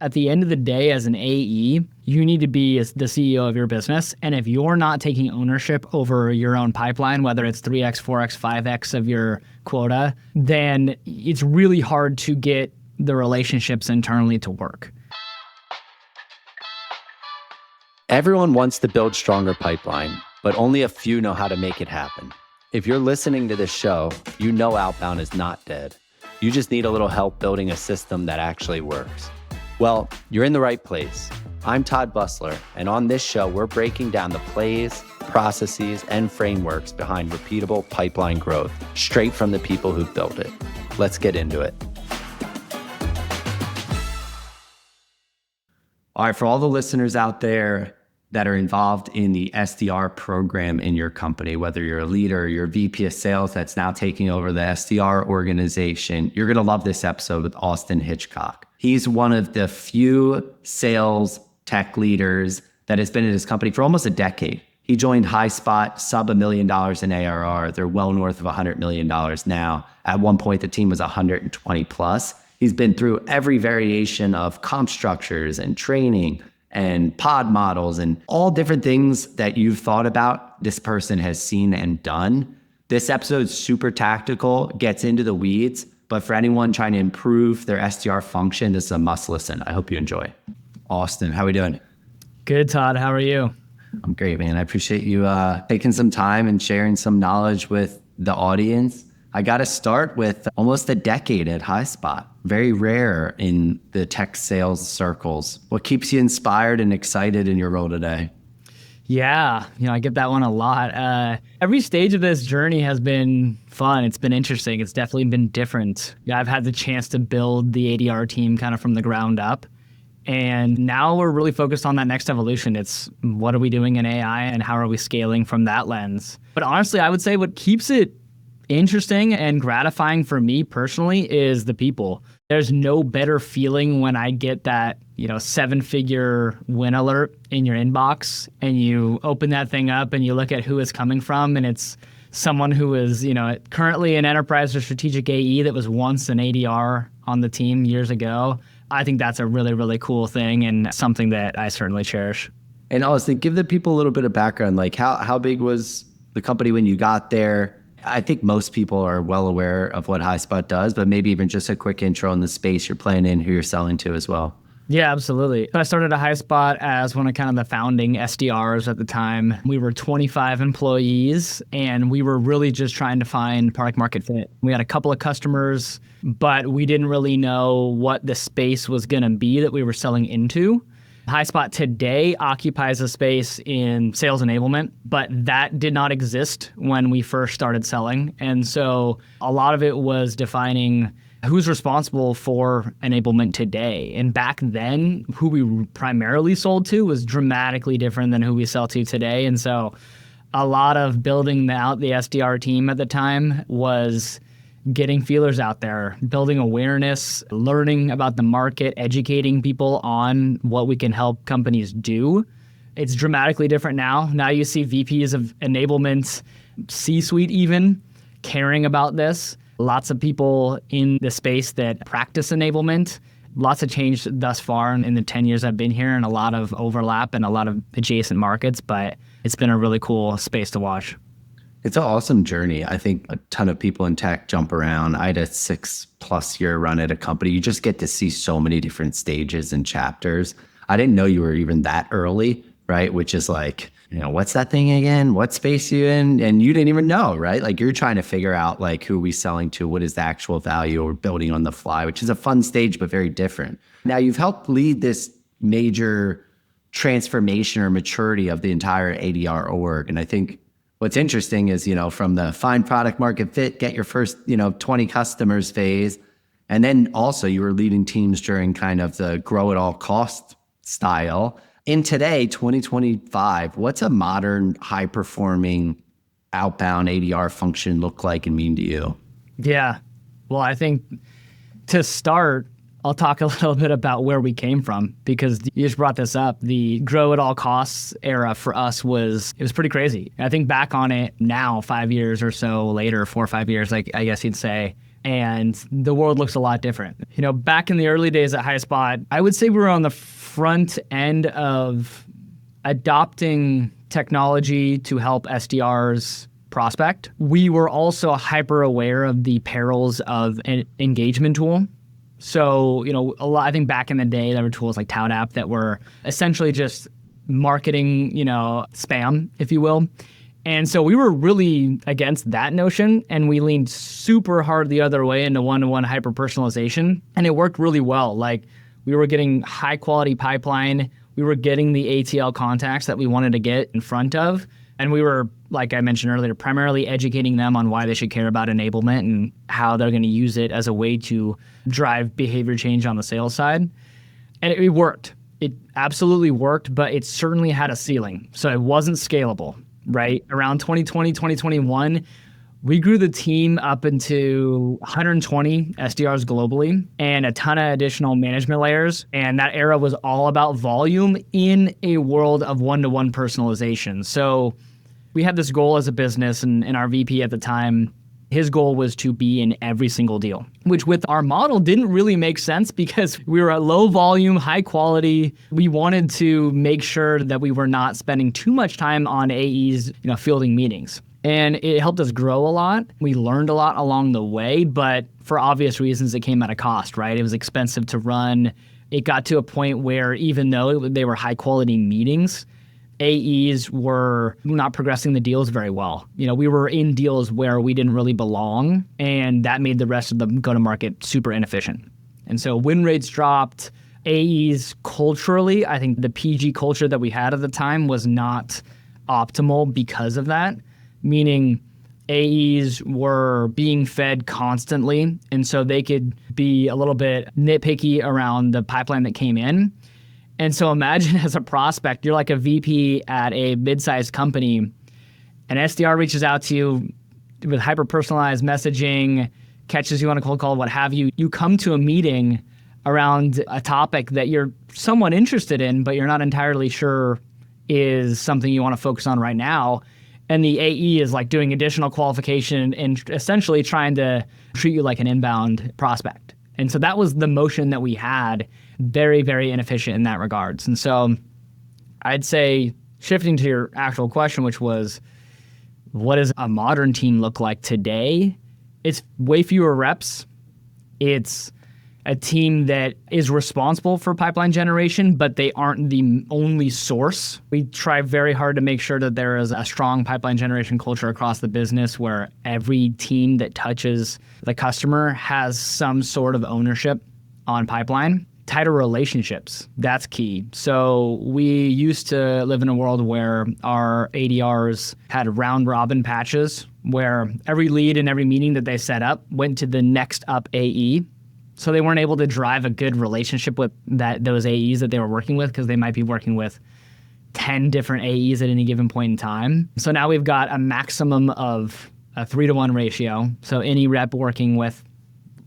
At the end of the day, as an AE, you need to be the CEO of your business. And if you're not taking ownership over your own pipeline, whether it's 3x, 4x, 5x of your quota, then it's really hard to get the relationships internally to work. Everyone wants to build stronger pipeline, but only a few know how to make it happen. If you're listening to this show, you know Outbound is not dead. You just need a little help building a system that actually works. Well, you're in the right place. I'm Todd Busler, and on this show, we're breaking down the plays, processes, and frameworks behind repeatable pipeline growth, straight from the people who built it. Let's get into it. All right, for all the listeners out there that are involved in the SDR program in your company, whether you're a leader, you're a VP of sales that's now taking over the SDR organization, you're going to love this episode with Austin Hitchcock. He's one of the few sales tech leaders that has been in his company for almost a decade. He joined Highspot, sub $1 million in ARR. They're well north of $100 million now. At one point, the team was 120 plus. He's been through every variation of comp structures and training and pod models and all different things that you've thought about. This person has seen and done. This episode's super tactical, gets into the weeds, but for anyone trying to improve their SDR function, this is a must listen. I hope you enjoy. Austin, how are we doing? Good, Todd. How are you? I'm great, man. I appreciate you taking some time and sharing some knowledge with the audience. I got to start with almost a decade at Highspot. Very rare in the tech sales circles. What keeps you inspired and excited in your role today? Yeah, I get that one a lot. Every stage of this journey has been fun. It's been interesting. It's definitely been different. I've had the chance to build the ADR team kind of from the ground up. And now we're really focused on that next evolution. It's what are we doing in AI and how are we scaling from that lens? But honestly, I would say what keeps it interesting and gratifying for me personally is the people. There's no better feeling when I get that, 7-figure win alert in your inbox and you open that thing up and you look at who it's coming from and it's someone who is, currently an enterprise or strategic AE that was once an ADR on the team years ago. I think that's a really, really cool thing and something that I certainly cherish. And Austin, give the people a little bit of background, like how big was the company when you got there? I think most people are well aware of what Highspot does, but maybe even just a quick intro in the space you're playing in, who you're selling to as well. Yeah, absolutely. I started at Highspot as one of kind of the founding SDRs at the time. We were 25 employees, and we were really just trying to find product market fit. We had a couple of customers, but we didn't really know what the space was going to be that we were selling into. Highspot today occupies a space in sales enablement, but that did not exist when we first started selling. And so a lot of it was defining who's responsible for enablement today. And back then, who we primarily sold to was dramatically different than who we sell to today. And so a lot of building out the SDR team at the time was getting feelers out there, building awareness, learning about the market, educating people on what we can help companies do. It's dramatically different now. Now you see VPs of enablement, C-suite even, caring about this. Lots of people in the space that practice enablement. Lots of change thus far in the 10 years I've been here and a lot of overlap and a lot of adjacent markets, but it's been a really cool space to watch. It's an awesome journey. I think a ton of people in tech jump around. I had a 6+ year run at a company. You just get to see so many different stages and chapters. I didn't know you were even that early, right? Which is like, what's that thing again? What space you in? And you didn't even know, right? Like you're trying to figure out like who are we selling to? What is the actual value or building on the fly, which is a fun stage, but very different. Now you've helped lead this major transformation or maturity of the entire ADR org. And I think what's interesting is, from the find product market fit, get your first, 20 customers phase. And then also you were leading teams during kind of the grow at all cost style. In today, 2025, what's a modern high performing outbound ADR function look like and mean to you? Yeah. Well, I think to start, I'll talk a little bit about where we came from because you just brought this up. The grow at all costs era for us was pretty crazy. I think back on it now, 5 years or so later, 4 or 5 years, like I guess you'd say, And the world looks a lot different. Back in the early days at Highspot, I would say we were on the front end of adopting technology to help SDRs prospect. We were also hyper aware of the perils of an engagement tool. So, I think back in the day, there were tools like ToutApp that were essentially just marketing, spam, if you will. And so we were really against that notion, and we leaned super hard the other way into one-to-one hyper-personalization, and it worked really well. Like, we were getting high-quality pipeline. We were getting the ATL contacts that we wanted to get in front of, and we were, like I mentioned earlier, primarily educating them on why they should care about enablement and how they're going to use it as a way to drive behavior change on the sales side. And it worked. It absolutely worked, but it certainly had a ceiling. So it wasn't scalable, right? Around 2020, 2021, we grew the team up into 120 SDRs globally and a ton of additional management layers. And that era was all about volume in a world of one-to-one personalization. So we had this goal as a business, and our VP at the time, his goal was to be in every single deal, which with our model didn't really make sense because we were at low volume, high quality. We wanted to make sure that we were not spending too much time on AEs, fielding meetings. And it helped us grow a lot. We learned a lot along the way, but for obvious reasons, it came at a cost, right? It was expensive to run. It got to a point where even though they were high quality meetings, AEs were not progressing the deals very well. We were in deals where we didn't really belong, and that made the rest of the go-to-market super inefficient. And so win rates dropped. AEs culturally, I think the PG culture that we had at the time was not optimal because of that, meaning AEs were being fed constantly, and so they could be a little bit nitpicky around the pipeline that came in. And so imagine as a prospect, you're like a VP at a mid-sized company, an SDR reaches out to you with hyper-personalized messaging, catches you on a cold call, what have you. You come to a meeting around a topic that you're somewhat interested in, but you're not entirely sure is something you want to focus on right now. And the AE is like doing additional qualification and essentially trying to treat you like an inbound prospect. And so that was the motion that we had, very, very inefficient in that regards. And so I'd say, shifting to your actual question, which was, what does a modern team look like today? It's way fewer reps. It's a team that is responsible for pipeline generation, but they aren't the only source. We try very hard to make sure that there is a strong pipeline generation culture across the business where every team that touches the customer has some sort of ownership on pipeline. Tighter relationships, that's key. So we used to live in a world where our ADRs had round robin patches where every lead and every meeting that they set up went to the next up AE. So they weren't able to drive a good relationship with those AEs that they were working with because they might be working with 10 different AEs at any given point in time. So now we've got a maximum of a 3-to-1 ratio. So any rep working with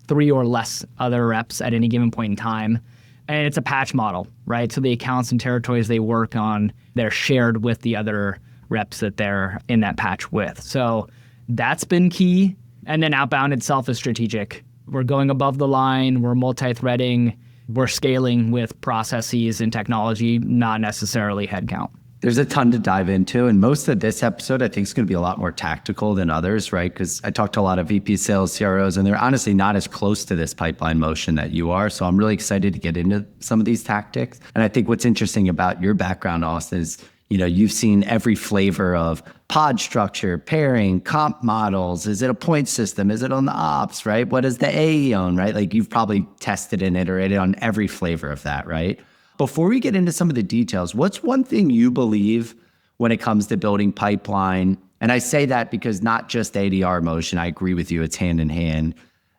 3 or less other reps at any given point in time. And it's a patch model, right? So the accounts and territories they work on, they're shared with the other reps that they're in that patch with. So that's been key. And then Outbound itself is strategic. We're going above the line, we're multi-threading, we're scaling with processes and technology, not necessarily headcount. There's a ton to dive into, and most of this episode I think is going to be a lot more tactical than others, right? Because I talked to a lot of VP sales, CROs, and they're honestly not as close to this pipeline motion that you are. So I'm really excited to get into some of these tactics. And I think what's interesting about your background, Austin, is you've seen every flavor of pod structure, pairing, comp models. Is it a point system? Is it on the ops, right? What does the AE own, right? Like you've probably tested and iterated on every flavor of that, right? Before we get into some of the details, what's one thing you believe when it comes to building pipeline? And I say that because not just ADR motion, I agree with you, it's hand in hand,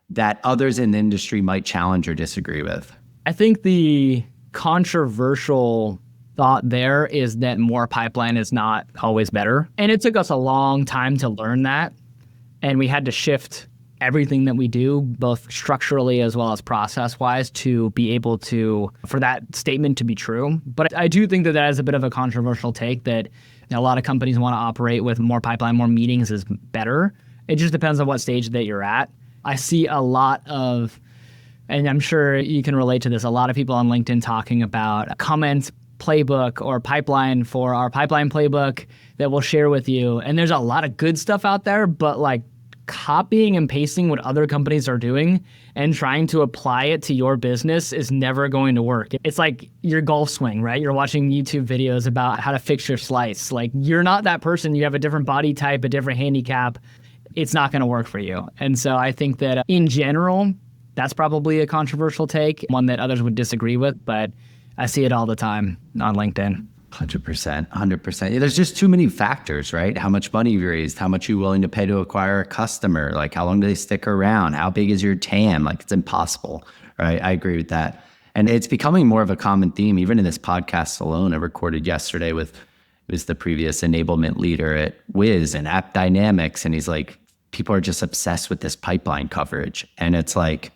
that others in the industry might challenge or disagree with. I think the controversial thought there is that more pipeline is not always better. And it took us a long time to learn that. And we had to shift everything that we do, both structurally as well as process-wise, to be able to, for that statement to be true. But I do think that is a bit of a controversial take, that a lot of companies want to operate with more pipeline, more meetings is better. It just depends on what stage that you're at. I see a lot of, and I'm sure you can relate to this, a lot of people on LinkedIn talking about a comment playbook or pipeline for our pipeline playbook that we'll share with you. And there's a lot of good stuff out there, but like copying and pasting what other companies are doing and trying to apply it to your business is never going to work. It's like your golf swing, right? You're watching YouTube videos about how to fix your slice. Like you're not that person. You have a different body type, a different handicap. It's not going to work for you. And so I think that in general, that's probably a controversial take, one that others would disagree with, but I see it all the time on LinkedIn. 100%, 100%. There's just too many factors, right? How much money you raised, how much you're willing to pay to acquire a customer, like how long do they stick around, how big is your TAM? Like it's impossible, right? I agree with that. And it's becoming more of a common theme, even in this podcast alone. I recorded yesterday with the previous enablement leader at Wiz and App Dynamics. And he's like, people are just obsessed with this pipeline coverage. And it's like,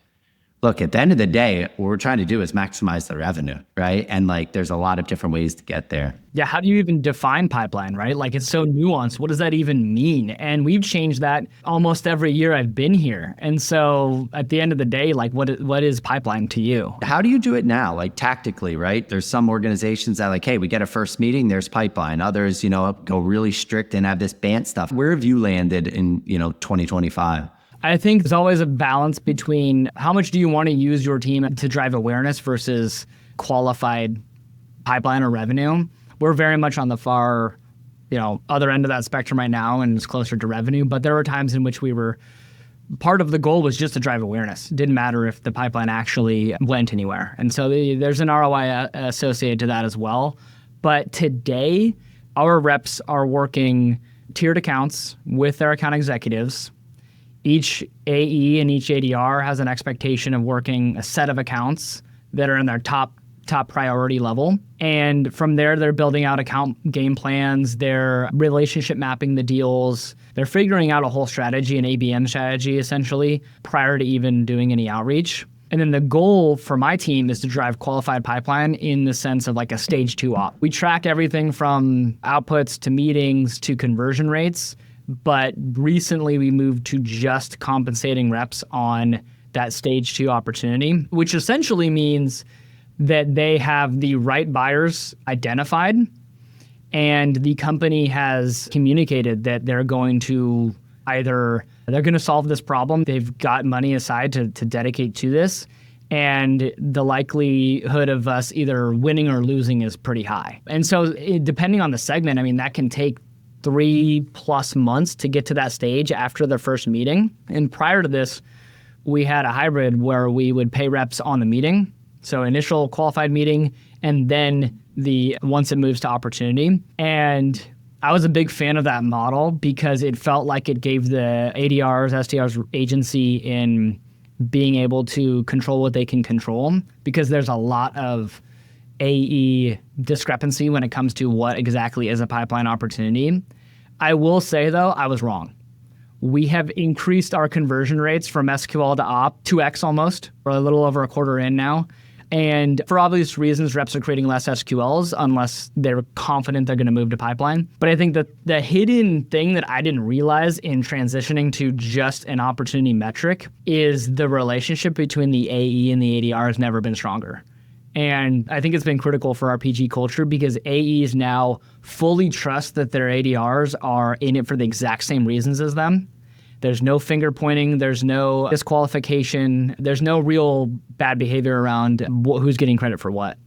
look, at the end of the day, what we're trying to do is maximize the revenue, right? And like, there's a lot of different ways to get there. Yeah, how do you even define pipeline, right? Like it's so nuanced. What does that even mean? And we've changed that almost every year I've been here. And so at the end of the day, like what is pipeline to you? How do you do it now? Like tactically, right? There's some organizations that like, hey, we get a first meeting, there's pipeline. Others, go really strict and have this BANT stuff. Where have you landed in, 2025? I think there's always a balance between how much do you want to use your team to drive awareness versus qualified pipeline or revenue. We're very much on the far, other end of that spectrum right now, and it's closer to revenue. But there were times in which part of the goal was just to drive awareness. It didn't matter if the pipeline actually went anywhere. And so there's an ROI associated to that as well. But today, our reps are working tiered accounts with their account executives. Each AE and each ADR has an expectation of working a set of accounts that are in their top priority level. And from there, they're building out account game plans. They're relationship mapping the deals. They're figuring out a whole strategy, an ABM strategy, essentially, prior to even doing any outreach. And then the goal for my team is to drive qualified pipeline in the sense of like a stage 2 op. We track everything from outputs to meetings to conversion rates. But recently we moved to just compensating reps on that stage 2 opportunity, which essentially means that they have the right buyers identified and the company has communicated that they're going to solve this problem. They've got money aside to dedicate to this. And the likelihood of us either winning or losing is pretty high. And so depending on the segment, that can take 3+ months to get to that stage after the first meeting. And prior to this, we had a hybrid where we would pay reps on the meeting. So initial qualified meeting, and then once it moves to opportunity. And I was a big fan of that model because it felt like it gave the ADRs, SDRs agency in being able to control what they can control, because there's a lot of AE discrepancy when it comes to what exactly is a pipeline opportunity. I will say, though, I was wrong. We have increased our conversion rates from SQL to op 2x almost. We're a little over a quarter in now. And for obvious reasons, reps are creating less SQLs unless they're confident they're going to move to pipeline. But I think that the hidden thing that I didn't realize in transitioning to just an opportunity metric is the relationship between the AE and the ADR has never been stronger. And I think it's been critical for our PG culture because AEs now fully trust that their ADRs are in it for the exact same reasons as them. There's no finger pointing. There's no disqualification. There's no real bad behavior around who's getting credit for what.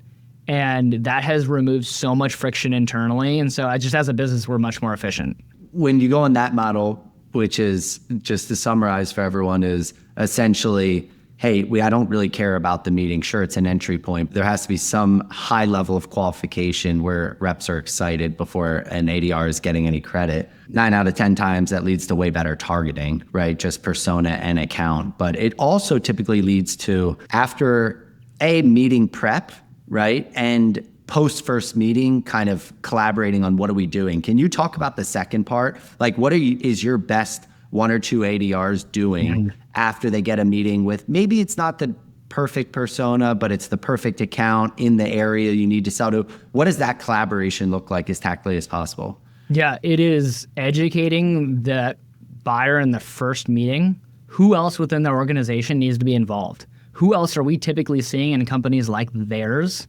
And that has removed so much friction internally. And so just as a business, we're much more efficient. When you go on that model, which is, just to summarize for everyone, is essentially, hey, I don't really care about the meeting. Sure, it's an entry point. There has to be some high level of qualification where reps are excited before an ADR is getting any credit. 9 out of 10 times that leads to way better targeting, right? Just persona and account. But it also typically leads to, after a meeting prep, right? And post first meeting, kind of collaborating on what are we doing. Can you talk about the second part? Like what is your best 1 or 2 ADRs doing after they get a meeting with, maybe it's not the perfect persona, but it's the perfect account in the area you need to sell to? What does that collaboration look like as tactfully as possible? Yeah, it is educating the buyer in the first meeting who else within their organization needs to be involved? Who else are we typically seeing in companies like theirs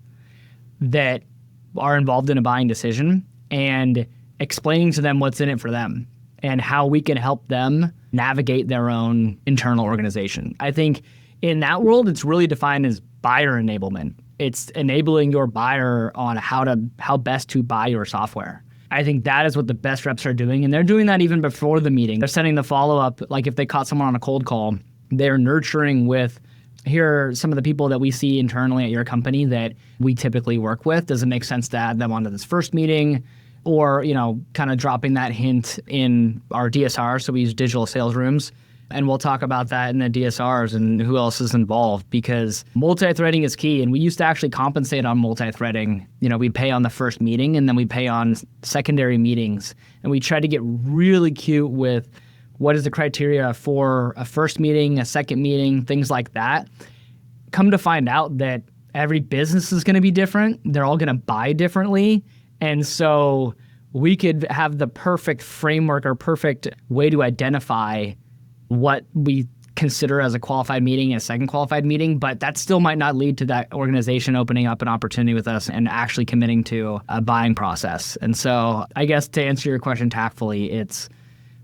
that are involved in a buying decision, and explaining to them what's in it for them and how we can help them navigate their own internal organization. I think in that world, it's really defined as buyer enablement. It's enabling your buyer on how best to buy your software. I think that is what the best reps are doing, and they're doing that even before the meeting. They're sending the follow-up, like if they caught someone on a cold call, they're nurturing with, here are some of the people that we see internally at your company that we typically work with. Does it make sense to add them onto this first meeting? Or, kind of dropping that hint in our DSR. So we use digital sales rooms, and we'll talk about that in the DSRs and who else is involved, because multi-threading is key. And we used to actually compensate on multi-threading. We pay on the first meeting, and then we pay on secondary meetings. And we try to get really cute with what is the criteria for a first meeting, a second meeting, things like that. Come to find out that every business is going to be different. They're all going to buy differently. And so we could have the perfect framework or perfect way to identify what we consider as a qualified meeting, a second qualified meeting, but that still might not lead to that organization opening up an opportunity with us and actually committing to a buying process. And so I guess to answer your question tactfully, it's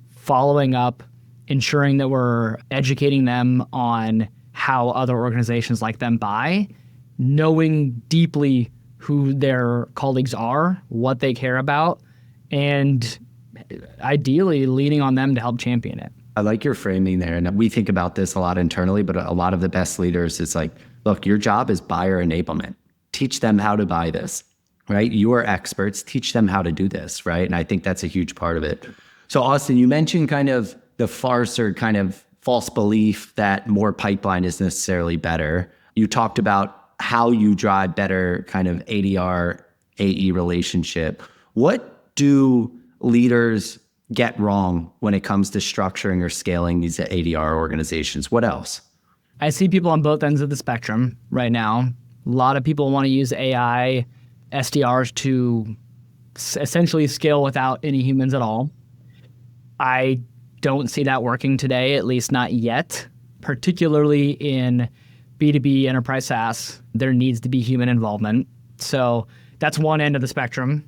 following up, ensuring that we're educating them on how other organizations like them buy, knowing deeply who their colleagues are, what they care about, and ideally leaning on them to help champion it. I like your framing there. And we think about this a lot internally, but a lot of the best leaders, it's like, look, your job is buyer enablement. Teach them how to buy this, right? You are experts. Teach them how to do this, right? And I think that's a huge part of it. So Austin, you mentioned kind of the farce or kind of false belief that more pipeline is necessarily better. You talked about how you drive better kind of ADR, AE relationship. What do leaders get wrong when it comes to structuring or scaling these ADR organizations? What else? I see people on both ends of the spectrum right now. A lot of people want to use AI, SDRs to essentially scale without any humans at all. I don't see that working today, at least not yet, particularly in B2B enterprise SaaS. There needs to be human involvement. So that's one end of the spectrum.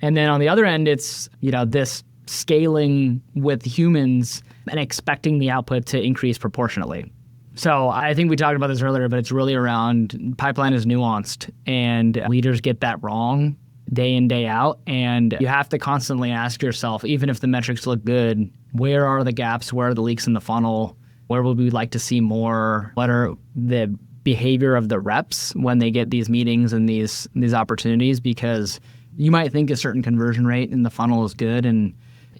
And then on the other end, it's, this scaling with humans and expecting the output to increase proportionately. So I think we talked about this earlier, but it's really around pipeline is nuanced, and leaders get that wrong day in, day out. And you have to constantly ask yourself, even if the metrics look good, where are the gaps? Where are the leaks in the funnel? Where would we like to see more? What are the behavior of the reps when they get these meetings and these opportunities? Because you might think a certain conversion rate in the funnel is good, and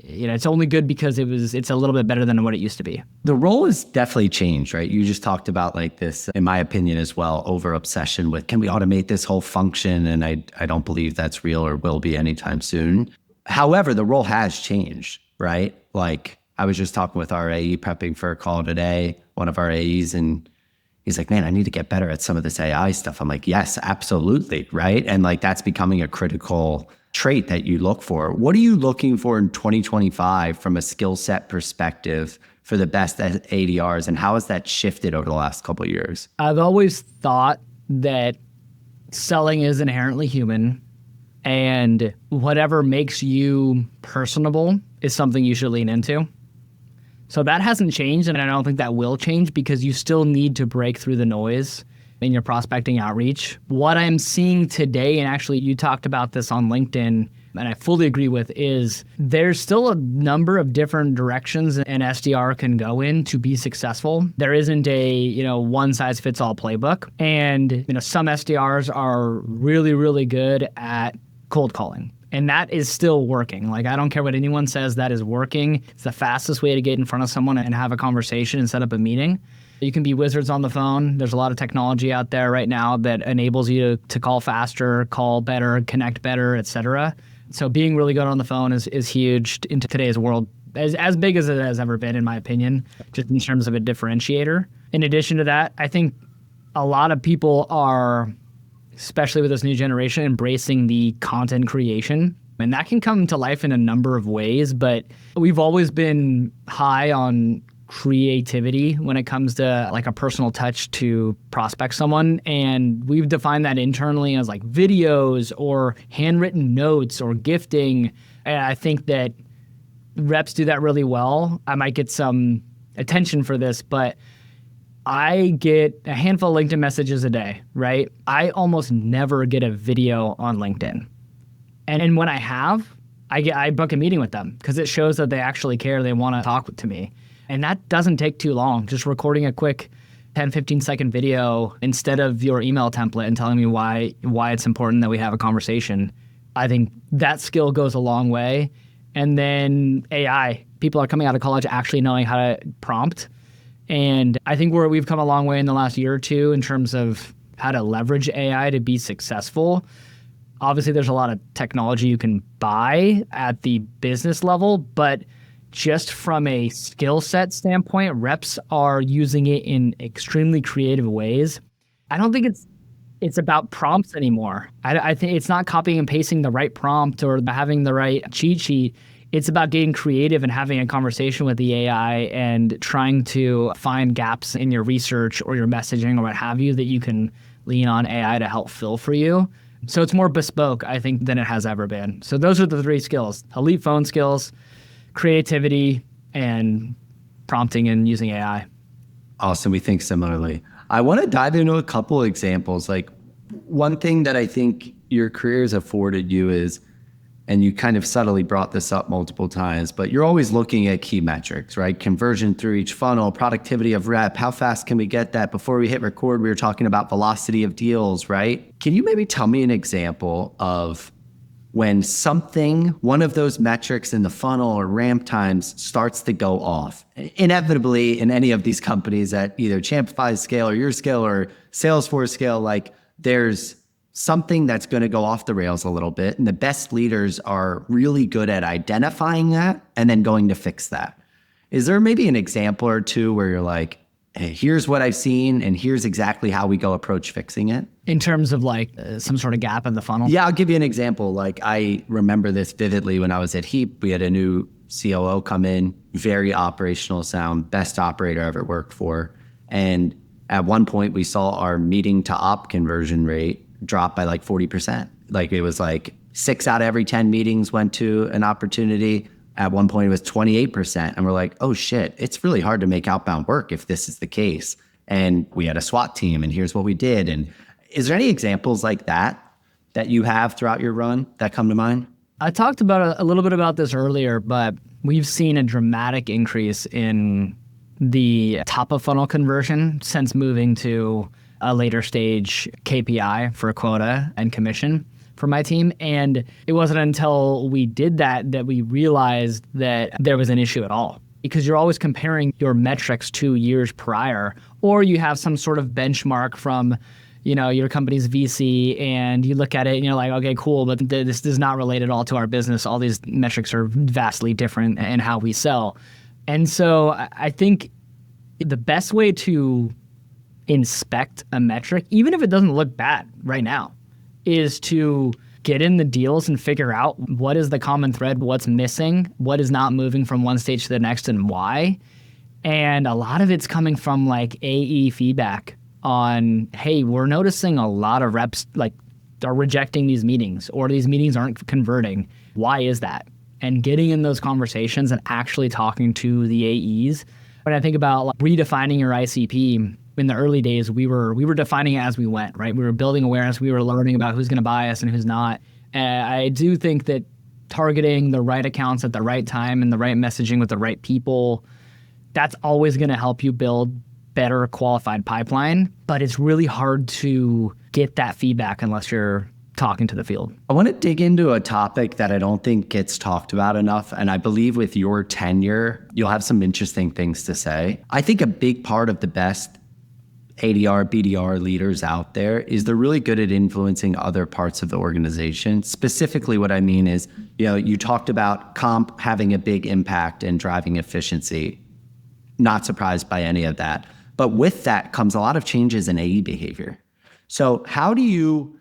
it's only good because it's a little bit better than what it used to be. The role has definitely changed, right? You just talked about like this, in my opinion as well, over obsession with, can we automate this whole function? And I don't believe that's real or will be anytime soon. However, the role has changed, right? Like I was just talking with our AE prepping for a call today, one of our AEs, and he's like, man, I need to get better at some of this AI stuff. I'm like, yes, absolutely, right? And like that's becoming a critical trait that you look for. What are you looking for in 2025 from a skill set perspective for the best ADRs, and how has that shifted over the last couple of years? I've always thought that selling is inherently human, and whatever makes you personable is something you should lean into. So that hasn't changed, and I don't think that will change, because you still need to break through the noise in your prospecting outreach. What I'm seeing today, and actually you talked about this on LinkedIn, and I fully agree with, is there's still a number of different directions an SDR can go in to be successful. There isn't a, one size fits all playbook. And, some SDRs are really, really good at cold calling. And that is still working. Like, I don't care what anyone says, that is working. It's the fastest way to get in front of someone and have a conversation and set up a meeting. You can be wizards on the phone. There's a lot of technology out there right now that enables you to call faster, call better, connect better, et cetera. So being really good on the phone is huge in today's world, as big as it has ever been, in my opinion, just in terms of a differentiator. In addition to that, I think a lot of people are, especially with this new generation, embracing the content creation. And that can come to life in a number of ways, but we've always been high on creativity when it comes to like a personal touch to prospect someone. And we've defined that internally as like videos or handwritten notes or gifting. And I think that reps do that really well. I might get some attention for this, but I get a handful of LinkedIn messages a day, right? I almost never get a video on LinkedIn. And when I have, I book a meeting with them because it shows that they actually care. They want to talk to me. And that doesn't take too long. Just recording a quick 10, 15-second video instead of your email template and telling me why it's important that we have a conversation. I think that skill goes a long way. And then AI. People are coming out of college actually knowing how to prompt. And I think we've come a long way in the last year or two in terms of how to leverage AI to be successful. Obviously, there's a lot of technology you can buy at the business level, but just from a skill set standpoint, reps are using it in extremely creative ways. I don't think it's about prompts anymore. I think it's not copying and pasting the right prompt or having the right cheat sheet. It's about getting creative and having a conversation with the AI and trying to find gaps in your research or your messaging or what have you that you can lean on AI to help fill for you. So it's more bespoke, I think, than it has ever been. So those are the three skills: elite phone skills, creativity, and prompting and using AI. Awesome. We think similarly. I want to dive into a couple of examples. Like one thing that I think your career has afforded you is, and you kind of subtly brought this up multiple times, but you're always looking at key metrics, right? Conversion through each funnel, productivity of rep, how fast can we get that? Before we hit record, we were talking about velocity of deals, right? Can you maybe tell me an example of when one of those metrics in the funnel or ramp times starts to go off? Inevitably, in any of these companies at either Champify's scale or your scale or Salesforce scale, like there's something that's going to go off the rails a little bit. And the best leaders are really good at identifying that and then going to fix that. Is there maybe an example or two where you're like, hey, here's what I've seen and here's exactly how we go approach fixing it? In terms of like some sort of gap in the funnel? Yeah, I'll give you an example. Like I remember this vividly when I was at Heap. We had a new COO come in, very operational sound, best operator I ever worked for. And at one point we saw our meeting to op conversion rate drop by like 40%. Like it was like 6 out of every 10 meetings went to an opportunity. At one point it was 28%. And we're like, oh shit, it's really hard to make outbound work if this is the case. And we had a SWAT team and here's what we did. And is there any examples like that you have throughout your run that come to mind? I talked about a little bit about this earlier, but we've seen a dramatic increase in the top of funnel conversion since moving to a later stage KPI for a quota and commission for my team. And it wasn't until we did that we realized that there was an issue at all. Because you're always comparing your metrics to years prior, or you have some sort of benchmark from your company's VC, and you look at it and you're like, okay, cool, but this is not related at all to our business. All these metrics are vastly different in how we sell. And so I think the best way to inspect a metric, even if it doesn't look bad right now, is to get in the deals and figure out what is the common thread, what's missing, what is not moving from one stage to the next, and why. And a lot of it's coming from like AE feedback on, hey, we're noticing a lot of reps like are rejecting these meetings, or these meetings aren't converting. Why is that? And getting in those conversations and actually talking to the AEs. When I think about like redefining your ICP, in the early days, we were defining it as we went, right? We were building awareness. We were learning about who's going to buy us and who's not. And I do think that targeting the right accounts at the right time and the right messaging with the right people, that's always going to help you build better qualified pipeline. But it's really hard to get that feedback unless you're talking to the field. I want to dig into a topic that I don't think gets talked about enough. And I believe with your tenure, you'll have some interesting things to say. I think a big part of the best ADR, BDR leaders out there is they're really good at influencing other parts of the organization. Specifically, what I mean is, you talked about comp having a big impact and driving efficiency. Not surprised by any of that. But with that comes a lot of changes in AE behavior. So how do you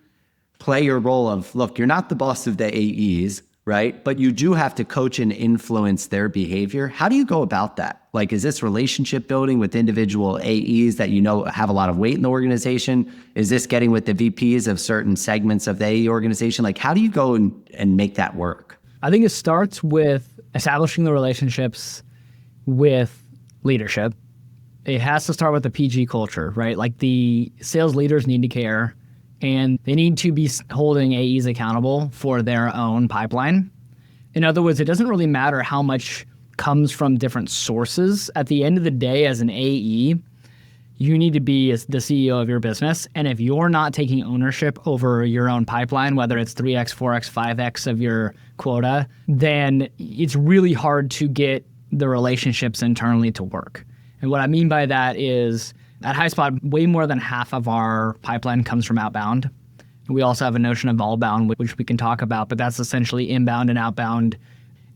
play your role of, look, you're not the boss of the AEs, right? But you do have to coach and influence their behavior. How do you go about that? Like, is this relationship building with individual AEs that you know have a lot of weight in the organization? Is this getting with the VPs of certain segments of the AE organization? Like, how do you go and make that work? I think it starts with establishing the relationships with leadership. It has to start with the PG culture, right? Like the sales leaders need to care and they need to be holding AEs accountable for their own pipeline. In other words, it doesn't really matter how much comes from different sources. At the end of the day, as an AE, you need to be the CEO of your business. And if you're not taking ownership over your own pipeline, whether it's 3x, 4x, 5x of your quota, then it's really hard to get the relationships internally to work. And what I mean by that is at Highspot, way more than half of our pipeline comes from outbound. We also have a notion of allbound, which we can talk about, but that's essentially inbound and outbound.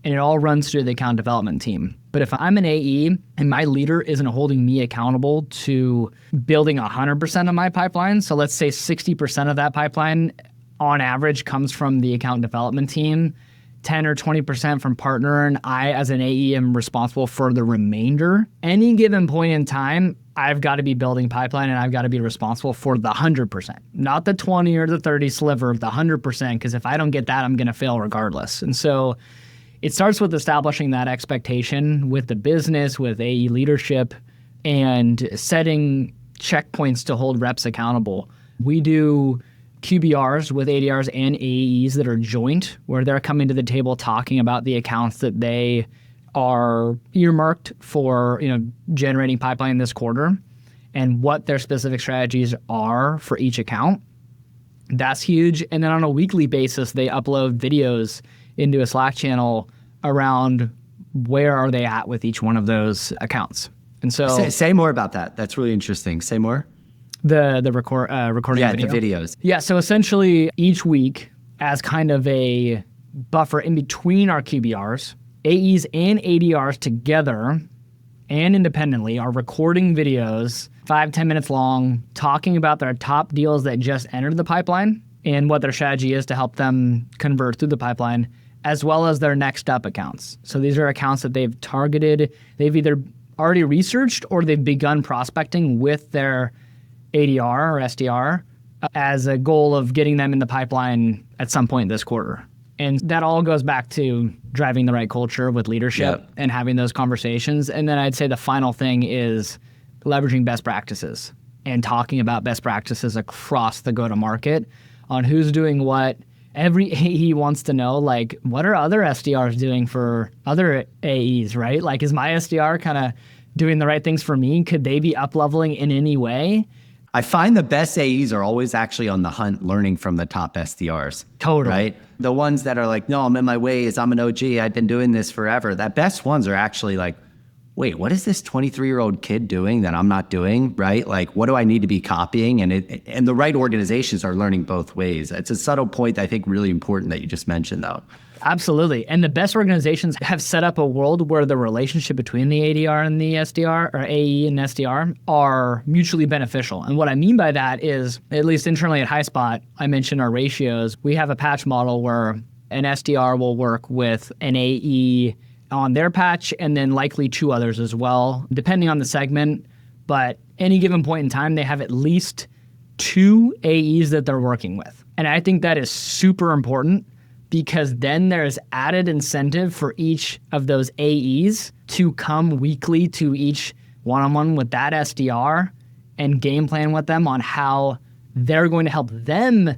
And it all runs through the account development team. But if I'm an AE and my leader isn't holding me accountable to building 100% of my pipeline, so let's say 60% of that pipeline on average comes from the account development team, 10 or 20% from partner, and I as an AE am responsible for the remainder. Any given point in time, I've got to be building pipeline and I've got to be responsible for the 100%, not the 20 or the 30 sliver of the 100%, because if I don't get that, I'm going to fail regardless. And so it starts with establishing that expectation with the business, with AE leadership, and setting checkpoints to hold reps accountable. We do QBRs with ADRs and AEs that are joint, where they're coming to the table talking about the accounts that they are earmarked for, generating pipeline this quarter and what their specific strategies are for each account. That's huge. And then on a weekly basis, they upload videos into a Slack channel around where are they at with each one of those accounts. And so say more about that. That's really interesting. Say more. The recording yeah, video. The videos. Yeah, so essentially each week as kind of a buffer in between our QBRs, AEs and ADRs together and independently are recording videos 5-10 minutes long, talking about their top deals that just entered the pipeline and what their strategy is to help them convert through the pipeline, as well as their next up accounts. So these are accounts that they've targeted, they've either already researched or they've begun prospecting with their ADR or SDR as a goal of getting them in the pipeline at some point this quarter. And that all goes back to driving the right culture with leadership and having those conversations. And then I'd say the final thing is leveraging best practices and talking about best practices across the go-to-market on who's doing what. Every AE wants to know, like, what are other SDRs doing for other AEs, right? Like, is my SDR kind of doing the right things for me? Could they be up-leveling in any way? I find the best AEs are always actually on the hunt learning from the top SDRs. Totally. Right? The ones that are like, no, I'm in my ways, I'm an OG, I've been doing this forever. The best ones are actually like, wait, what is this 23-year-old kid doing that I'm not doing, right? Like, what do I need to be copying? And the right organizations are learning both ways. It's a subtle point that I think really important that you just mentioned, though. Absolutely. And the best organizations have set up a world where the relationship between the ADR and the SDR, or AE and SDR, are mutually beneficial. And what I mean by that is, at least internally at Highspot, I mentioned our ratios. We have a patch model where an SDR will work with an AE on their patch and then likely two others as well, depending on the segment. But any given point in time, they have at least two AEs that they're working with. And I think that is super important, because then there's added incentive for each of those AEs to come weekly to each one-on-one with that SDR and game plan with them on how they're going to help them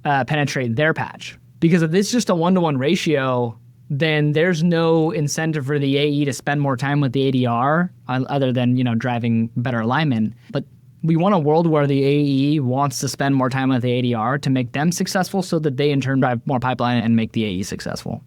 penetrate their patch. Because if it's just a one-to-one ratio, then there's no incentive for the AE to spend more time with the ADR other than, driving better alignment. But we want a world where the AE wants to spend more time with the ADR to make them successful so that they in turn drive more pipeline and make the AE successful.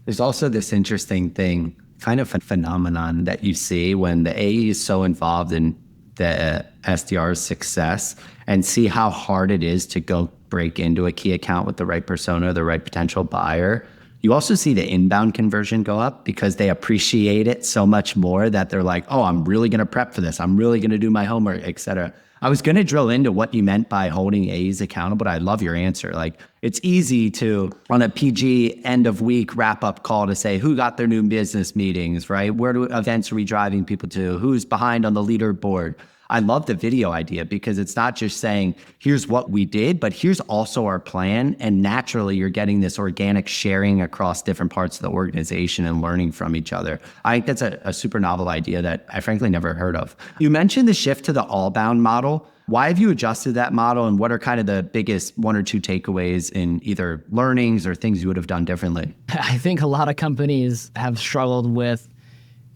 There's also this interesting thing, kind of a phenomenon that you see when the AE is so involved in the SDR's success and see how hard it is to go break into a key account with the right persona, the right potential buyer. You also see the inbound conversion go up because they appreciate it so much more that they're like, oh, I'm really going to prep for this. I'm really going to do my homework, et cetera. I was going to drill into what you meant by holding A's accountable, but I love your answer. Like, it's easy to, on a PG end of week wrap up call, to say who got their new business meetings, right? Where do events are we driving people to? Who's behind on the leaderboard? I love the video idea because it's not just saying, here's what we did, but here's also our plan. And naturally, you're getting this organic sharing across different parts of the organization and learning from each other. I think that's a super novel idea that I frankly never heard of. You mentioned the shift to the all-bound model. Why have you adjusted that model, and what are kind of the biggest one or two takeaways in either learnings or things you would have done differently? I think a lot of companies have struggled with,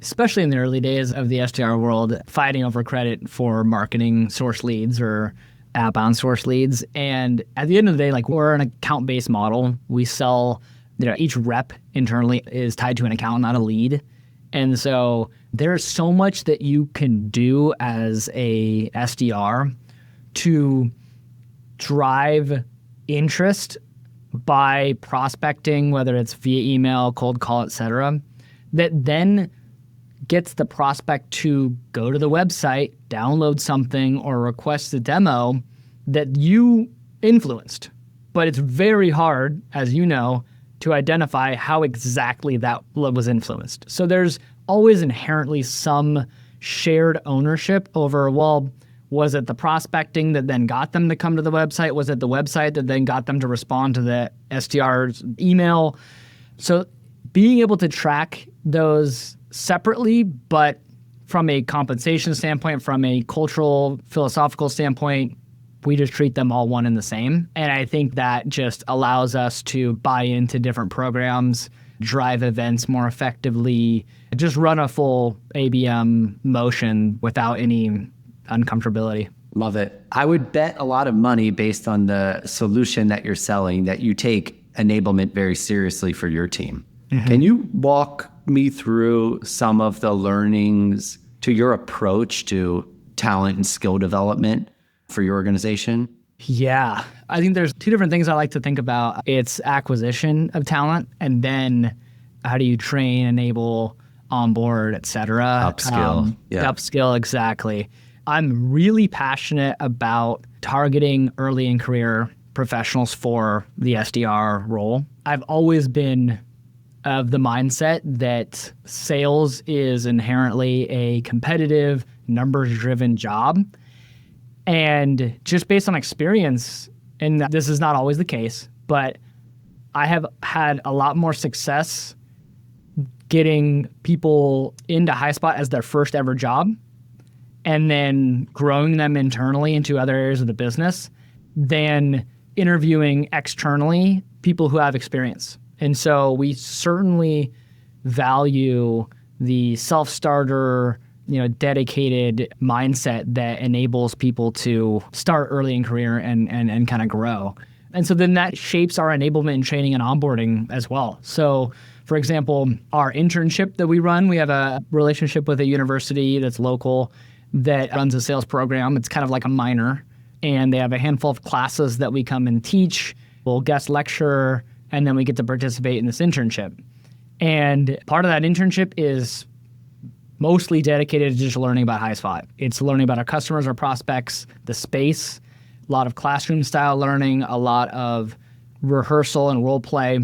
especially in the early days of the SDR world, fighting over credit for marketing source leads or outbound source leads. And at the end of the day, like, we're an account-based model. We sell, each rep internally is tied to an account, not a lead. And so there's so much that you can do as a SDR to drive interest by prospecting, whether it's via email, cold call, et cetera, that then gets the prospect to go to the website, download something, or request a demo that you influenced. But it's very hard, as you know, to identify how exactly that was influenced. So there's always inherently some shared ownership over, well, was it the prospecting that then got them to come to the website? Was it the website that then got them to respond to the SDR's email? So being able to track those separately, but from a compensation standpoint, from a cultural, philosophical standpoint, we just treat them all one and the same. And I think that just allows us to buy into different programs, drive events more effectively, just run a full ABM motion without any uncomfortability. Love it. I would bet a lot of money based on the solution that you're selling that you take enablement very seriously for your team. Mm-hmm. Can you walk me through some of the learnings to your approach to talent and skill development for your organization? Yeah, I think there's two different things I like to think about. It's acquisition of talent, and then how do you train, enable, onboard, et cetera. Upskill. Upskill, exactly. I'm really passionate about targeting early in career professionals for the SDR role. I've always been of the mindset that sales is inherently a competitive, numbers-driven job. And just based on experience, and this is not always the case, but I have had a lot more success getting people into Highspot as their first ever job and then growing them internally into other areas of the business than interviewing externally people who have experience. And so we certainly value the self-starter, dedicated mindset that enables people to start early in career and kind of grow. And so then that shapes our enablement and training and onboarding as well. So for example, our internship that we run, we have a relationship with a university that's local that runs a sales program. It's kind of like a minor, and they have a handful of classes that we come and teach. We'll guest lecture, and then we get to participate in this internship. And part of that internship is mostly dedicated to just learning about Highspot. It's learning about our customers, our prospects, the space, a lot of classroom style learning, a lot of rehearsal and role play,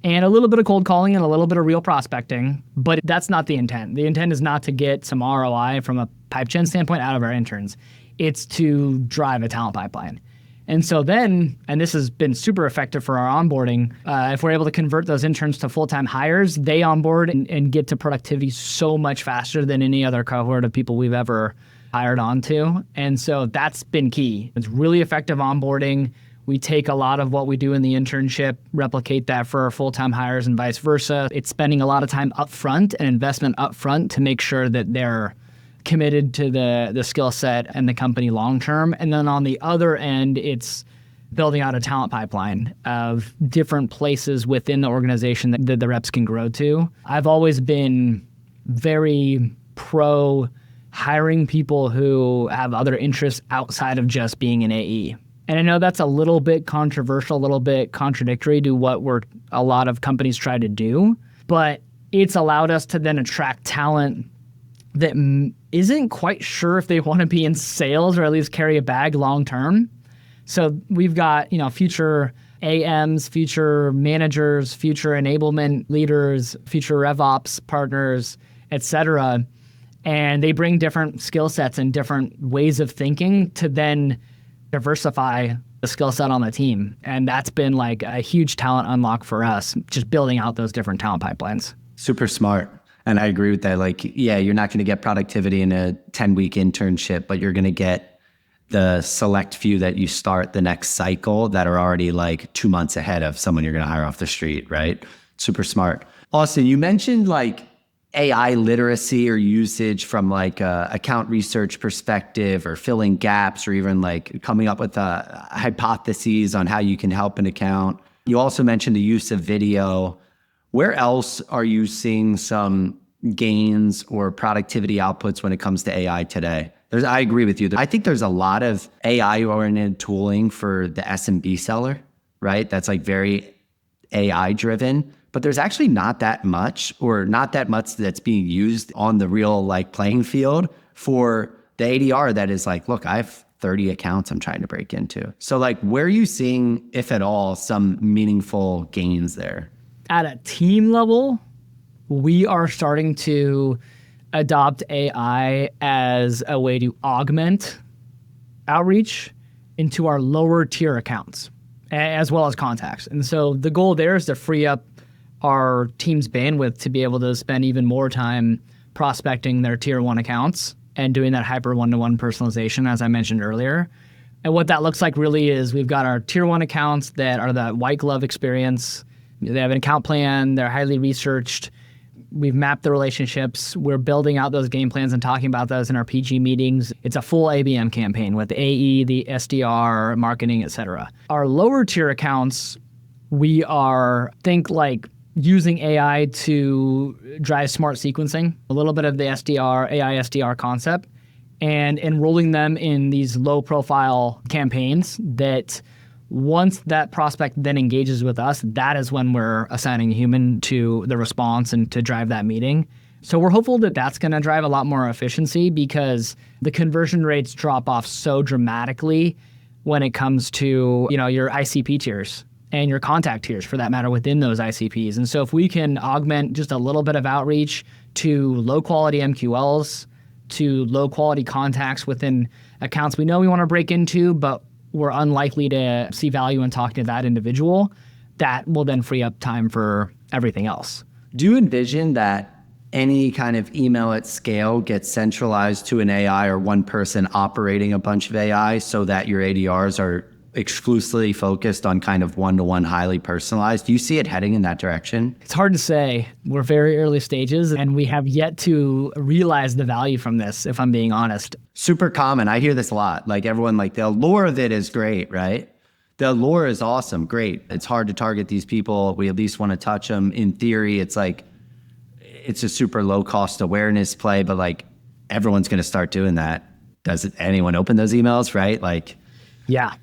and a little bit of cold calling and a little bit of real prospecting. But that's not the intent. The intent is not to get some ROI from a pipe gen standpoint out of our interns. It's to drive a talent pipeline. And so then, and this has been super effective for our onboarding, if we're able to convert those interns to full-time hires, they onboard and get to productivity so much faster than any other cohort of people we've ever hired onto. And so that's been key. It's really effective onboarding. We take a lot of what we do in the internship, replicate that for our full-time hires and vice versa. It's spending a lot of time upfront and investment upfront to make sure that they're committed to the skill set and the company long-term. And then on the other end, it's building out a talent pipeline of different places within the organization that the reps can grow to. I've always been very pro hiring people who have other interests outside of just being an AE. And I know that's a little bit controversial, a little bit contradictory to what a lot of companies try to do, but it's allowed us to then attract talent that isn't quite sure if they want to be in sales or at least carry a bag long term. So we've got, future AMs, future managers, future enablement leaders, future RevOps partners, et cetera. And they bring different skill sets and different ways of thinking to then diversify the skill set on the team. And that's been like a huge talent unlock for us, just building out those different talent pipelines. Super smart. And I agree with that. Like, yeah, you're not going to get productivity in a 10-week internship, but you're going to get the select few that you start the next cycle that are already like 2 months ahead of someone you're going to hire off the street, right? Super smart. Austin, you mentioned like AI literacy or usage from like a account research perspective or filling gaps or even like coming up with hypotheses on how you can help an account. You also mentioned the use of video. Where else are you seeing some gains or productivity outputs when it comes to AI today? I agree with you. I think there's a lot of AI-oriented tooling for the SMB seller, right? That's like very AI-driven, but there's actually not that much that's being used on the real like playing field for the ADR that is like, look, I have 30 accounts I'm trying to break into. So like, where are you seeing, if at all, some meaningful gains there? At a team level, we are starting to adopt AI as a way to augment outreach into our lower tier accounts, as well as contacts. And so the goal there is to free up our team's bandwidth to be able to spend even more time prospecting their tier 1 accounts and doing that hyper one-to-one personalization, as I mentioned earlier. And what that looks like really is we've got our tier 1 accounts that are that white glove experience. They have an account plan. They're highly researched. We've mapped the relationships. We're building out those game plans and talking about those in our PG meetings. It's a full ABM campaign with AE, the SDR, marketing, et cetera. Our lower tier accounts, we are like using AI to drive smart sequencing, a little bit of the SDR, AI-SDR concept, and enrolling them in these low profile campaigns that once that prospect then engages with us, that is when we're assigning a human to the response and to drive that meeting. So we're hopeful that that's going to drive a lot more efficiency because the conversion rates drop off so dramatically when it comes to, your ICP tiers and your contact tiers for that matter within those ICPs. And so if we can augment just a little bit of outreach to low quality MQLs, to low quality contacts within accounts we know we want to break into, but we're unlikely to see value in talking to that individual, that will then free up time for everything else. Do you envision that any kind of email at scale gets centralized to an AI or one person operating a bunch of AI so that your ADRs are exclusively focused on kind of one-to-one, highly personalized? Do you see it heading in that direction? It's hard to say. We're very early stages and we have yet to realize the value from this, if I'm being honest. Super common. I hear this a lot. Like everyone, like the allure of it is great, right? The allure is awesome. Great. It's hard to target these people. We at least want to touch them. In theory, it's like, it's a super low cost awareness play, but like everyone's going to start doing that. Does anyone open those emails, right? Like, yeah.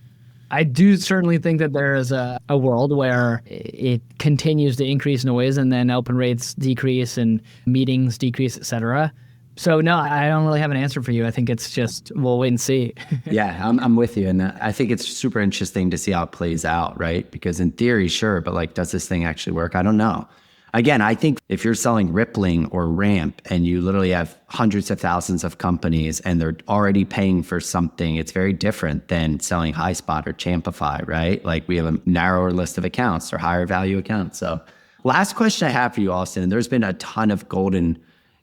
I do certainly think that there is a world where it continues to increase noise and then open rates decrease and meetings decrease, et cetera. So no, I don't really have an answer for you. I think it's just, we'll wait and see. Yeah, I'm with you. And I think it's super interesting to see how it plays out, right? Because in theory, sure, but like, does this thing actually work? I don't know. Again, I think if you're selling Rippling or Ramp and you literally have hundreds of thousands of companies and they're already paying for something, it's very different than selling Highspot or Champify, right? Like we have a narrower list of accounts or higher value accounts. So last question I have for you, Austin, and there's been a ton of golden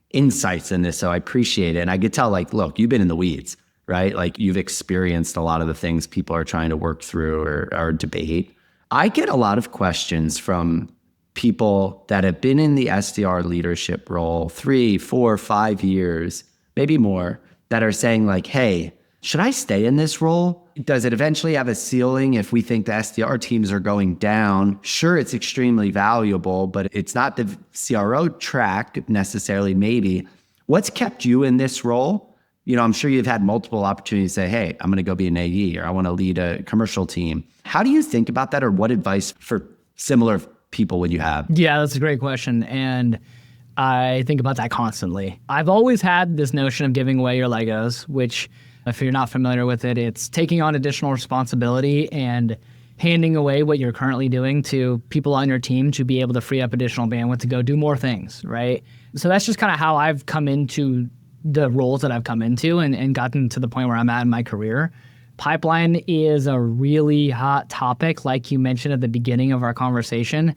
insights in this, so I appreciate it. And I could tell, like, look, you've been in the weeds, right? Like you've experienced a lot of the things people are trying to work through or debate. I get a lot of questions from people that have been in the SDR leadership role 3, 4, 5 years, maybe more, that are saying like, hey, should I stay in this role? Does it eventually have a ceiling if we think the SDR teams are going down? Sure, it's extremely valuable, but it's not the CRO track necessarily, maybe. What's kept you in this role? I'm sure you've had multiple opportunities to say, hey, I'm going to go be an AE or I want to lead a commercial team. How do you think about that, or what advice for similar people would you have? Yeah, that's a great question. And I think about that constantly. I've always had this notion of giving away your Legos, which if you're not familiar with it, it's taking on additional responsibility and handing away what you're currently doing to people on your team to be able to free up additional bandwidth to go do more things, right? So that's just kind of how I've come into the roles that I've come into and gotten to the point where I'm at in my career. Pipeline is a really hot topic, like you mentioned at the beginning of our conversation,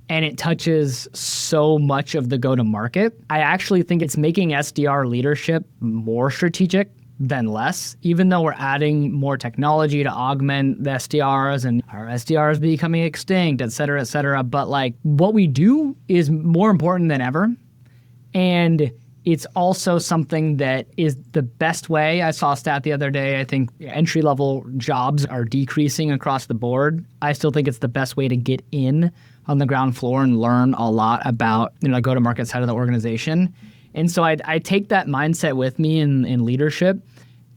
and it touches so much of the go-to-market. I actually think it's making SDR leadership more strategic than less, even though we're adding more technology to augment the SDRs and our SDRs becoming extinct, et cetera, et cetera. But like what we do is more important than ever. And it's also something that is the best way. I saw a stat the other day. I think entry-level jobs are decreasing across the board. I still think it's the best way to get in on the ground floor and learn a lot about, the go-to-market side of the organization. And so I take that mindset with me in leadership,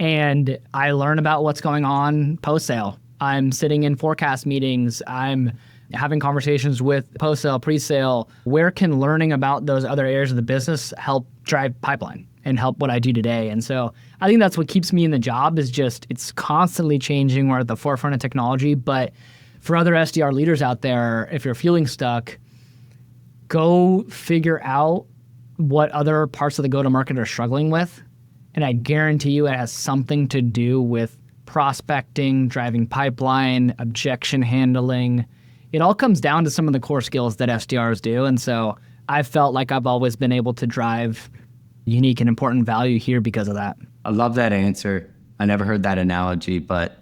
and I learn about what's going on post-sale. I'm sitting in forecast meetings. I'm having conversations with post-sale, pre-sale. Where can learning about those other areas of the business help drive pipeline and help what I do today? And so I think that's what keeps me in the job is just it's constantly changing. We're at the forefront of technology. But for other SDR leaders out there, if you're feeling stuck, go figure out what other parts of the go-to-market are struggling with. And I guarantee you it has something to do with prospecting, driving pipeline, objection handling. It all comes down to some of the core skills that SDRs do. And so I felt like I've always been able to drive unique and important value here because of that. I love that answer. I never heard that analogy, but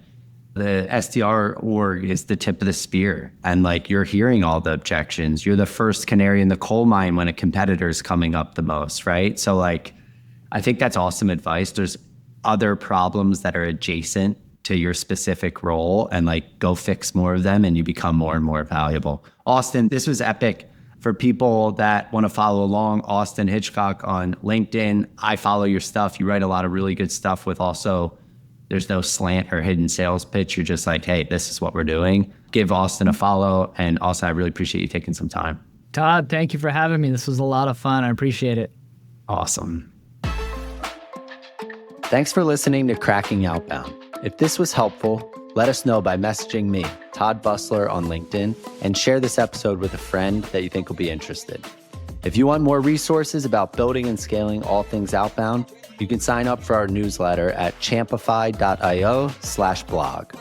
the SDR org is the tip of the spear. And like you're hearing all the objections. You're the first canary in the coal mine when a competitor is coming up the most, right? So like, I think that's awesome advice. There's other problems that are adjacent to your specific role and like go fix more of them and you become more and more valuable. Austin, this was epic. For people that want to follow along, Austin Hitchcock on LinkedIn. I follow your stuff. You write a lot of really good stuff with also, there's no slant or hidden sales pitch. You're just like, hey, this is what we're doing. Give Austin a follow. And also, I really appreciate you taking some time. Todd, thank you for having me. This was a lot of fun. I appreciate it. Awesome. Thanks for listening to Cracking Outbound. If this was helpful, let us know by messaging me, Todd Busler, on LinkedIn, and share this episode with a friend that you think will be interested. If you want more resources about building and scaling all things outbound, you can sign up for our newsletter at champify.io/blog.